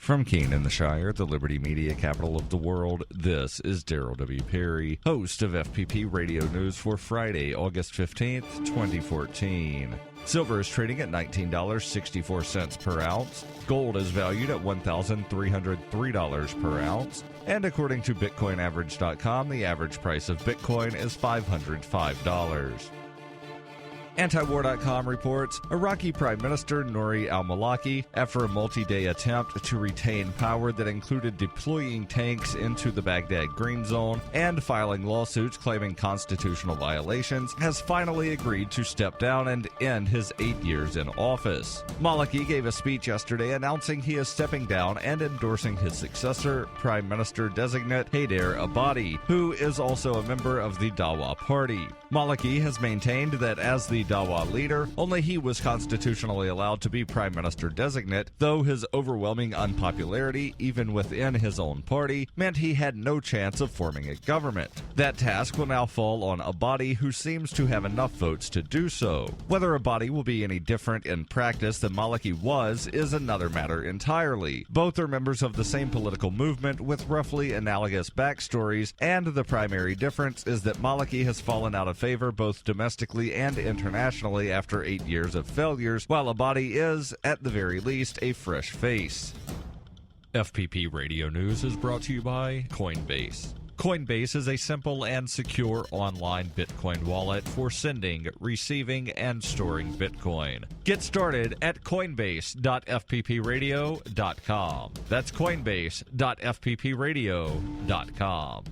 From Keene in the Shire, the Liberty Media capital of the world, this is Daryl W. Perry, host of FPP Radio News for Friday, August 15th, 2014. Silver is trading at $19.64 per ounce. Gold is valued at $1,303 per ounce. And according to BitcoinAverage.com, the average price of Bitcoin is $505. Antiwar.com reports Iraqi Prime Minister Nouri al-Maliki, after a multi-day attempt to retain power that included deploying tanks into the Baghdad Green Zone and filing lawsuits claiming constitutional violations, has finally agreed to step down and end his 8 years in office. Maliki gave a speech yesterday announcing he is stepping down and endorsing his successor, Prime Minister-designate Haider Abadi, who is also a member of the Dawa Party. Maliki has maintained that as the Dawa leader, only he was constitutionally allowed to be Prime Minister-designate, though his overwhelming unpopularity, even within his own party, meant he had no chance of forming a government. That task will now fall on Abadi, who seems to have enough votes to do so. Whether Abadi will be any different in practice than Maliki was is another matter entirely. Both are members of the same political movement with roughly analogous backstories, and the primary difference is that Maliki has fallen out of favor both domestically and internationally after 8 years of failures, while Abadi is, at the very least, a fresh face. FPP Radio News is brought to you by Coinbase. Coinbase is a simple and secure online Bitcoin wallet for sending, receiving, and storing Bitcoin. Get started at coinbase.fppradio.com. That's coinbase.fppradio.com.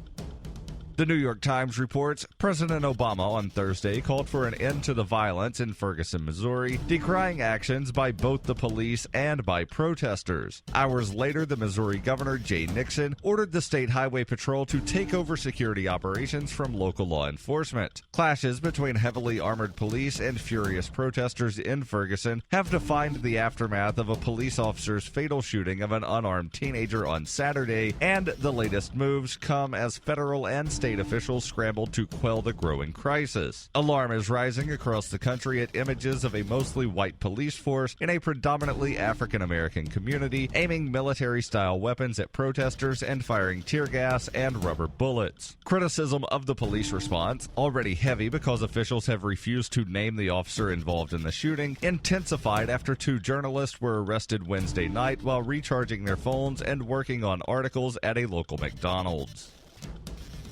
The New York Times reports President Obama on Thursday called for an end to the violence in Ferguson, Missouri, decrying actions by both the police and by protesters. Hours later, the Missouri Governor, Jay Nixon, ordered the State Highway Patrol to take over security operations from local law enforcement. Clashes between heavily armored police and furious protesters in Ferguson have defined the aftermath of a police officer's fatal shooting of an unarmed teenager on Saturday, and the latest moves come as federal and state officials scrambled to quell the growing crisis. Alarm is rising across the country at images of a mostly white police force in a predominantly African-American community aiming military-style weapons at protesters and firing tear gas and rubber bullets. Criticism of the police response, already heavy because officials have refused to name the officer involved in the shooting, intensified after 2 journalists were arrested Wednesday night while recharging their phones and working on articles at a local McDonald's.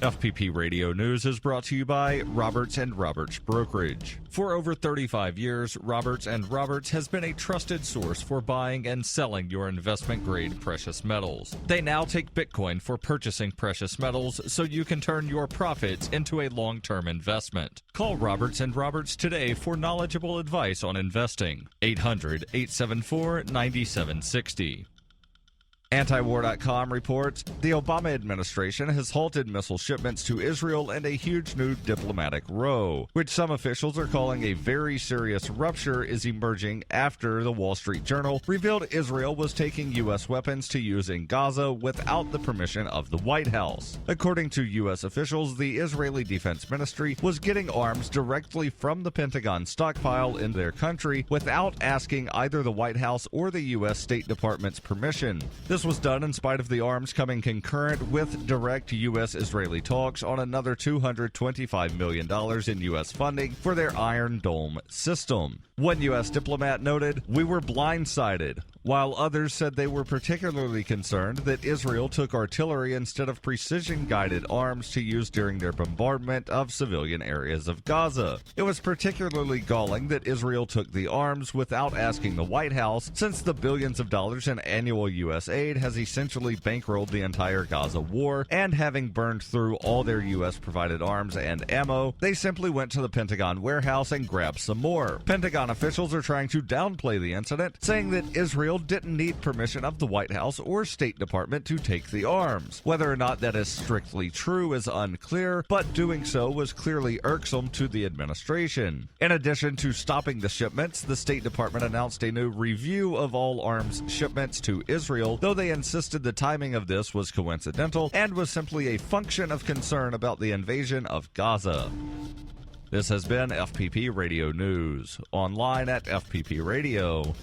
FPP Radio News is brought to you by Roberts & Roberts Brokerage. For over 35 years, Roberts & Roberts has been a trusted source for buying and selling your investment-grade precious metals. They now take Bitcoin for purchasing precious metals so you can turn your profits into a long-term investment. Call Roberts & Roberts today for knowledgeable advice on investing. 800-874-9760. Antiwar.com reports the Obama administration has halted missile shipments to Israel and a huge new diplomatic row, which some officials are calling a very serious rupture is emerging after the Wall Street Journal revealed Israel was taking U.S. weapons to use in Gaza without the permission of the White House. According to U.S. officials, the Israeli Defense Ministry was getting arms directly from the Pentagon stockpile in their country without asking either the White House or the U.S. State Department's permission. This was done in spite of the arms coming concurrent with direct U.S.-Israeli talks on another $225 million in U.S. funding for their Iron Dome system. One U.S. diplomat noted, "We were blindsided," while others said they were particularly concerned that Israel took artillery instead of precision-guided arms to use during their bombardment of civilian areas of Gaza. It was particularly galling that Israel took the arms without asking the White House, since the billions of dollars in annual U.S. aid has essentially bankrolled the entire Gaza war, and having burned through all their U.S.-provided arms and ammo, they simply went to the Pentagon warehouse and grabbed some more. Pentagon officials are trying to downplay the incident, saying that Israel didn't need permission of the White House or State Department to take the arms. Whether or not that is strictly true is unclear, but doing so was clearly irksome to the administration. In addition to stopping the shipments, the State Department announced a new review of all arms shipments to Israel, though they insisted the timing of this was coincidental and was simply a function of concern about the invasion of Gaza. This has been FPP Radio News, online at fppradio.com.